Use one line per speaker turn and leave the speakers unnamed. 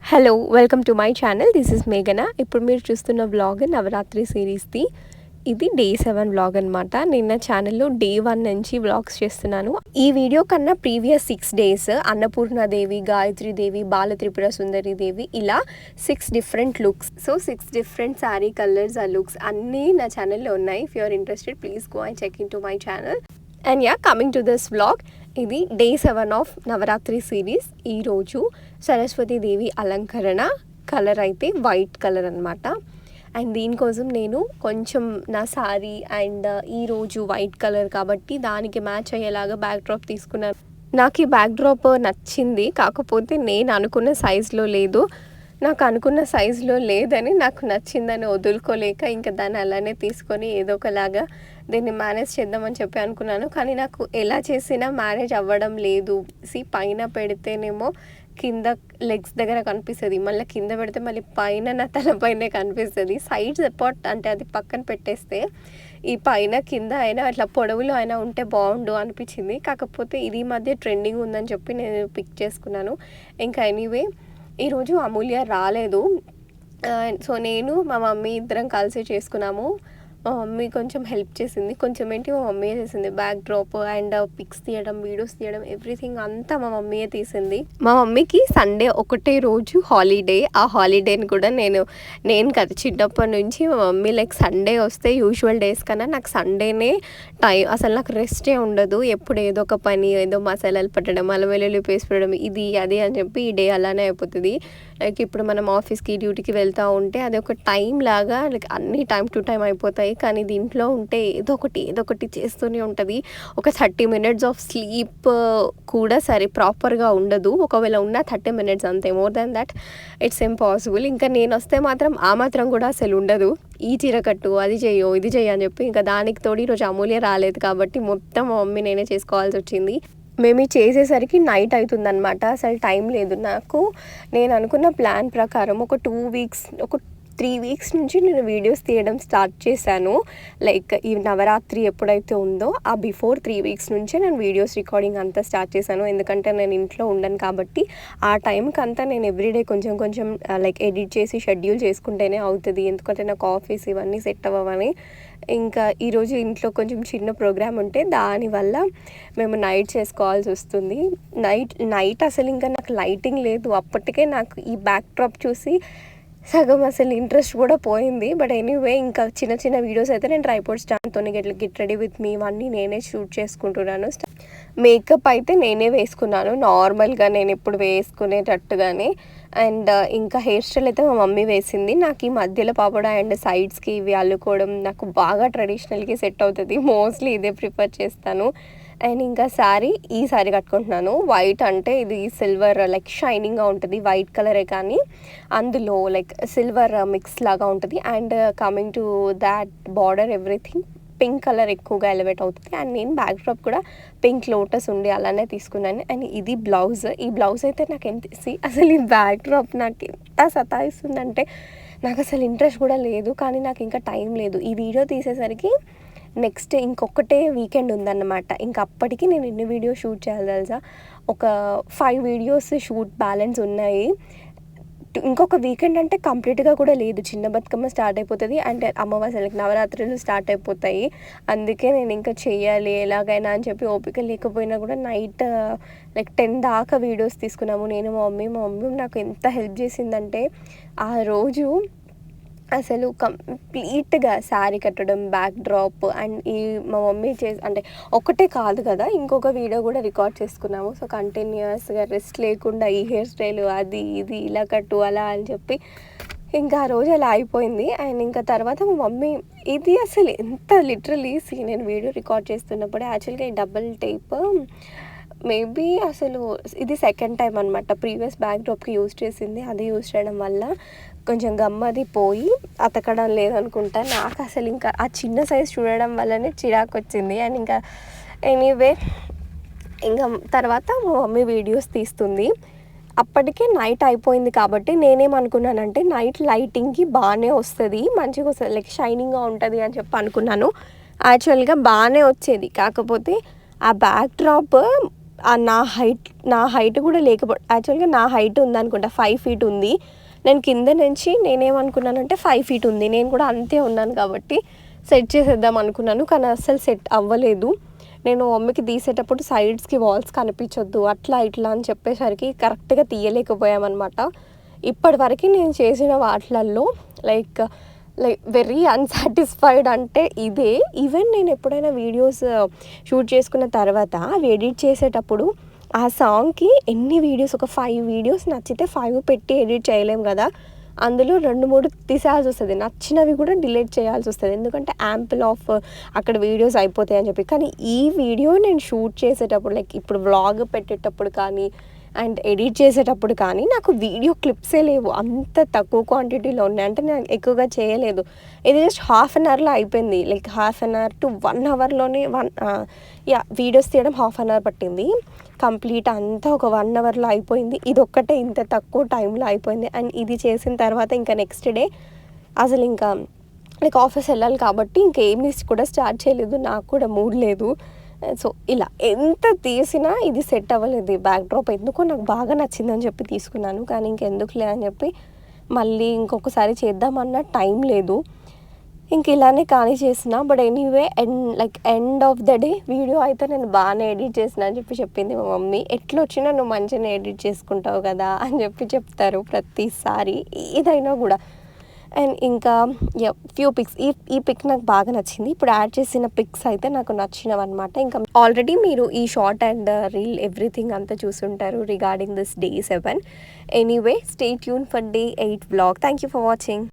Hello welcome to my channel. This is మేఘన. ఇప్పుడు మీరు చూస్తున్న వ్లాగ్ నవరాత్రి సిరీస్ది. ఇది డే 7 వ్లాగ్ అనమాట. నేను నా ఛానల్లో డే 1 నుంచి వ్లాగ్స్ చేస్తున్నాను. ఈ వీడియో కన్నా ప్రీవియస్ 6 డేస్ అన్నపూర్ణాదేవి, గాయత్రీదేవి, బాలత్రిపుర సుందరి దేవి ఇలా 6 different looks. So 6 different sari colours, ఆ లుక్స్ అన్నీ నా ఛానల్లో ఉన్నాయి. If you are interested please go and check into my channel. And yeah, coming to this vlog, ఇది డే 7 ఆఫ్ నవరాత్రి సిరీస్. ఈరోజు సరస్వతీదేవి అలంకరణ కలర్ అయితే వైట్ కలర్ అనమాట. అండ్ దీనికోసం నేను కొంచెం నా సారీ అండ్ ఈరోజు వైట్ కలర్ కాబట్టి దానికి మ్యాచ్ అయ్యేలాగా బ్యాక్ డ్రాప్ తీసుకున్నాను. నాకు ఈ బ్యాక్ డ్రాప్ నచ్చింది, కాకపోతే నేను అనుకున్న సైజులో లేదు. నాకు అనుకున్న సైజులో లేదని, నాకు నచ్చిందని వదులుకోలేక ఇంకా దాన్ని అలానే తీసుకొని ఏదో ఒకలాగా దీన్ని మేనేజ్ చేద్దామని చెప్పి అనుకున్నాను. కానీ నాకు ఎలా చేసినా మేనేజ్ అవ్వడం లేదు. పైన పెడితేనేమో కింద లెగ్స్ దగ్గర కనిపిస్తుంది, మళ్ళీ కింద పెడితే మళ్ళీ పైన నా తలపైనే కనిపిస్తుంది. సైడ్స్ అపార్ట్ అంటే అది పక్కన పెట్టేస్తే ఈ పైన కింద అయినా అట్లా పొడవులో అయినా ఉంటే బాగుండు అనిపించింది. కాకపోతే ఇది మధ్య ట్రెండింగ్ ఉందని చెప్పి నేను పిక్ చేసుకున్నాను. ఇంకా ఎనీవే ఈరోజు అమూల్య రాలేదు. సో నేను మా మమ్మీ ఇద్దరం కలిసి చేసుకున్నాము. మా మమ్మీ కొంచెం హెల్ప్ చేసింది, కొంచెం ఏంటి మా మమ్మీయే చేసింది. బ్యాక్ డ్రాప్ అండ్ పిక్స్ తీయడం, వీడియోస్ తీయడం, ఎవ్రీథింగ్ అంతా మా మమ్మీయే తీసింది. మా మమ్మీకి సండే ఒకటే రోజు హాలిడే. ఆ హాలిడేని కూడా నేను కదా చిన్నప్పటి నుంచి మా మమ్మీ సండే వస్తే యూజువల్ డేస్ కన్నా నాకు సండేనే టైం, అసలు నాకు రెస్టే ఉండదు. ఎప్పుడు ఏదో ఒక పని, ఏదో మసాలాలు పట్టడం, అల్లం వెల్లుల్లి పేస్ట్ పెట్టడం, ఇది అది అని చెప్పి ఈ డే అలానే అయిపోతుంది. ఇప్పుడు మనం ఆఫీస్కి డ్యూటీకి వెళ్తూ ఉంటే అది ఒక టైం లాగా అన్నీ టైం టు టైం అయిపోతాయి. కానీ దీంట్లో ఉంటే ఏదో ఒకటి చేస్తూనే ఉంటుంది. ఒక 30 minutes ఆఫ్ స్లీప్ కూడా సరే ప్రాపర్గా ఉండదు. ఒకవేళ ఉన్న 30 minutes అంతే, more than that it's impossible. ఇంకా నేను వస్తే మాత్రం ఆ మాత్రం కూడా అసలు ఉండదు. ఈ చీర కట్టు, అది చెయ్యో, ఇది చెయ్యి అని చెప్పి ఇంకా దానికి తోడు ఈరోజు అమూల్య రాలేదు కాబట్టి మొత్తం మా మమ్మీ నేనే చేసుకోవాల్సి వచ్చింది. మేము చేసేసరికి నైట్ అవుతుందన్నమాట. అసలు టైం లేదు నాకు. నేను అనుకున్న ప్లాన్ ప్రకారం ఒక 3 weeks నుంచి నేను వీడియోస్ తీయడం స్టార్ట్ చేశాను. ఈ నవరాత్రి ఎప్పుడైతే ఉందో ఆ బిఫోర్ 3 weeks నుంచే నేను వీడియోస్ రికార్డింగ్ అంతా స్టార్ట్ చేశాను. ఎందుకంటే నేను ఇంట్లో ఉండను కాబట్టి ఆ టైంకి అంతా నేను ఎవ్రీడే కొంచెం ఎడిట్ చేసి షెడ్యూల్ చేసుకుంటేనే అవుతుంది. ఎందుకంటే నాకు ఆఫీస్ ఇవన్నీ సెట్ అవ్వవని. ఇంకా ఈరోజు ఇంట్లో కొంచెం చిన్న ప్రోగ్రామ్ ఉంటే దానివల్ల మేము నైట్ చేసుకోవాల్సి వస్తుంది. నైట్ అసలు ఇంకా నాకు లైటింగ్ లేదు. అప్పటికే నాకు ఈ బ్యాక్ డ్రాప్ చూసి సగం అసలు ఇంట్రెస్ట్ కూడా పోయింది. బట్ ఎనీవే ఇంకా చిన్న వీడియోస్ అయితే నేను tripod స్టాండ్తో get ready with me ఇవన్నీ నేనే షూట్ చేసుకుంటున్నాను. మేకప్ అయితే నేనే వేసుకున్నాను నార్మల్గా, నేను ఎప్పుడు వేసుకునేటట్టుగానే. అండ్ ఇంకా హెయిర్ స్టైల్ అయితే మా మమ్మీ వేసింది. నాకు ఈ మధ్యలో పాపడ అండ్ సైడ్స్కి ఇవి అల్లుకోవడం నాకు బాగా ట్రెడిషనల్కి సెట్ అవుతుంది. మోస్ట్లీ ఇదే ప్రిఫర్ చేస్తాను. అండ్ ఇంకా ఈ శారీ కట్టుకుంటున్నాను. వైట్ అంటే ఇది సిల్వర్ షైనింగ్గా ఉంటుంది, వైట్ కలరే కానీ అందులో సిల్వర్ మిక్స్ లాగా ఉంటుంది. And coming to that border everything pink colour ఎక్కువగా ఎలివేట్ అవుతుంది. అండ్ నేను బ్యాక్ డ్రాప్ కూడా పింక్ లోటస్ ఉండి అలానే తీసుకున్నాను. అండ్ ఇది బ్లౌజ్. ఈ బ్లౌజ్ అయితే నాకు అసలు ఈ బ్యాక్ డ్రాప్ నాకు ఎంత సతాయిస్తుందంటే నాకు అసలు ఇంట్రెస్ట్ కూడా లేదు. కానీ నాకు ఇంకా టైం లేదు. ఈ వీడియో తీసేసరికి నెక్స్ట్ ఇంకొకటే వీకెండ్ ఉందన్నమాట. ఇంకా అప్పటికి నేను ఎన్ని వీడియోస్ షూట్ చేయాలి తెలుసా? ఒక 5 వీడియోస్ షూట్ బ్యాలెన్స్ ఉన్నాయి. ఇంకొక వీకెండ్ అంటే కంప్లీట్గా కూడా లేదు. చిన్న బతుకమ్మ స్టార్ట్ అయిపోతుంది అండ్ అమావాస్య నవరాత్రులు స్టార్ట్ అయిపోతాయి. అందుకే నేను ఇంకా చెయ్యాలి ఎలాగైనా అని చెప్పి ఓపిక లేకపోయినా కూడా నైట్ 10 దాకా వీడియోస్ తీసుకున్నాము నేను, మా మమ్మీ నాకు ఎంత హెల్ప్ చేసిందంటే ఆ రోజు అసలు కంప్లీట్గా శారీ కట్టడం, బ్యాక్ డ్రాప్ అండ్ ఈ మా మమ్మీ అంటే ఒకటే కాదు కదా, ఇంకొక వీడియో కూడా రికార్డ్ చేసుకున్నాము. సో కంటిన్యూస్గా రెస్ట్ లేకుండా ఈ హెయిర్ స్టైల్ అది ఇది ఇలా కట్టు అలా అని చెప్పి ఇంకా ఆ రోజు అలా అయిపోయింది. అండ్ ఇంకా తర్వాత మా మమ్మీ ఇది అసలు ఎంత లిటరలీ నేను వీడియో రికార్డ్ చేస్తున్నప్పుడే యాక్చువల్గా ఈ డబుల్ టేప్ మేబీ అసలు ఇది సెకండ్ టైం అనమాట. ప్రీవియస్ బ్యాక్ డ్రాప్కి యూజ్ చేసింది, అది యూజ్ చేయడం వల్ల కొంచెం గమ్మది పోయి అతకడం లేదనుకుంటా. నాకు అసలు ఇంకా ఆ చిన్న సైజ్ చూడడం వల్లనే చిరాకు వచ్చింది. అండ్ ఇంకా ఎనీవే ఇంకా తర్వాత మా మమ్మీ వీడియోస్ తీస్తుంది. అప్పటికే నైట్ అయిపోయింది కాబట్టి నేనేమనుకున్నానంటే నైట్ లైటింగ్కి బాగానే వస్తుంది, మంచిగా వస్తుంది, షైనింగ్గా ఉంటుంది అని చెప్పి అనుకున్నాను. యాక్చువల్గా బాగానే వచ్చేది. కాకపోతే ఆ బ్యాక్ డ్రాప్ నా హైట్ కూడా యాక్చువల్గా నా హైట్ ఉందనుకుంటా 5 feet ఉంది. నేను కింద నుంచి నేనేమనుకున్నానంటే 5 feet ఉంది, నేను కూడా అంతే ఉన్నాను కాబట్టి సెట్ చేసేద్దాం అనుకున్నాను. కానీ అస్సలు సెట్ అవ్వలేదు. నేను మమ్మీకి తీసేటప్పుడు సైడ్స్కి వాల్స్ కనిపించొద్దు అట్లా ఇట్లా అని చెప్పేసరికి కరెక్ట్గా తీయలేకపోయామన్నమాట. ఇప్పటివరకు నేను చేసిన వాటిలల్లో లైక్ వెరీ అన్సాటిస్ఫైడ్ అంటే ఇదే. ఈవెన్ నేను ఎప్పుడైనా వీడియోస్ షూట్ చేసుకున్న తర్వాత అవి ఎడిట్ చేసేటప్పుడు ఆ సాంగ్కి ఎన్ని వీడియోస్, ఒక 5 వీడియోస్ నచ్చితే 5 పెట్టి ఎడిట్ చేయలేం కదా, అందులో 2-3 తీసేయాల్సి వస్తుంది. నచ్చినవి కూడా డిలీట్ చేయాల్సి వస్తుంది, ఎందుకంటే యాంపుల్ ఆఫ్ అక్కడ వీడియోస్ అయిపోతాయి అని చెప్పి. కానీ ఈ వీడియో నేను షూట్ చేసేటప్పుడు లైక్ ఇప్పుడు వ్లాగ్ పెట్టేటప్పుడు కానీ అండ్ ఎడిట్ చేసేటప్పుడు కానీ నాకు వీడియో క్లిప్సే లేవు, అంత తక్కువ క్వాంటిటీలో ఉన్నాయి. అంటే నేను ఎక్కువగా చేయలేదు, ఇది జస్ట్ 1/2 an hourలో అయిపోయింది. లైక్ 1/2 an hour to 1 hourలోనే వీడియోస్ తీయడం 1/2 an hour పట్టింది. కంప్లీట్ అంతా ఒక 1 hourలో అయిపోయింది. ఇది ఒక్కటే ఇంత తక్కువ టైంలో అయిపోయింది. అండ్ ఇది చేసిన తర్వాత ఇంకా నెక్స్ట్ డే అసలు ఇంకా లైక్ ఆఫీస్ వెళ్ళాలి కాబట్టి ఇంకేమీ కూడా స్టార్ట్ చేయలేదు, నాకు కూడా మూడ్ లేదు. సో ఇలా ఎంత తీసినా ఇది సెట్ అవ్వలేదు. ఈ బ్యాక్ డ్రాప్ ఎందుకో నాకు బాగా నచ్చిందని చెప్పి తీసుకున్నాను, కానీ ఇంకెందుకులే అని చెప్పి మళ్ళీ ఇంకొకసారి చేద్దామన్న టైం లేదు. ఇంక ఇలానే కానీ చేసిన. But anyway end of the day video అయితే నేను బాగానే ఎడిట్ చేసిన అని చెప్పి చెప్పింది మా మమ్మీ. ఎట్లా వచ్చినా నువ్వు మంచిగానే ఎడిట్ చేసుకుంటావు కదా అని చెప్పి చెప్తారు ప్రతిసారి ఏదైనా కూడా. అండ్ ఇంకా ఫ్యూ పిక్స్, ఈ పిక్ నాకు బాగా నచ్చింది. ఇప్పుడు యాడ్ చేసిన పిక్స్ అయితే నాకు నచ్చినవి అనమాట. ఇంకా ఆల్రెడీ మీరు ఈ షార్ట్ అండ్ రీల్ ఎవ్రీథింగ్ అంతా చూసుంటారు regarding this Day 7. Anyway stay tune for Day 8 vlog. Thank you for watching.